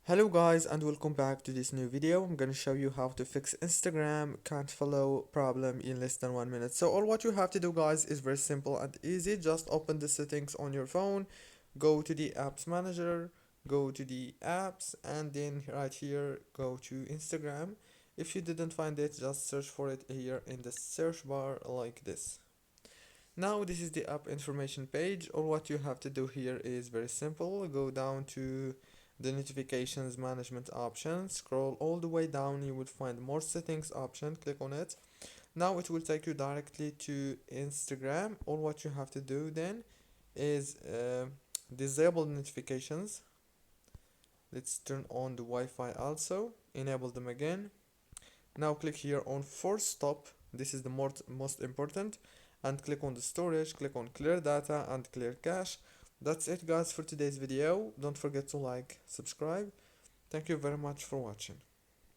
Hello guys and welcome back to this new video. I'm gonna show you how to fix Instagram can't follow problem in less than 1 minute. So all what you have to do guys is very simple and easy. Just open the settings on your phone, go to the apps manager, go to the apps, and then right here go to Instagram. If you didn't find it, just search for it here in the search bar like this. Now this is the app information page. All what you have to do here is very simple. Go down to the notifications management option, scroll all the way down, you will find more settings option, click on it. Now it will take you directly to Instagram. All what you have to do then is disable notifications. Let's turn on the Wi-Fi also, enable them again. Now click here on force stop, this is the most important, and click on the storage, click on clear data and clear cache. That's it guys for today's video. Don't forget to like, subscribe. Thank you very much for watching.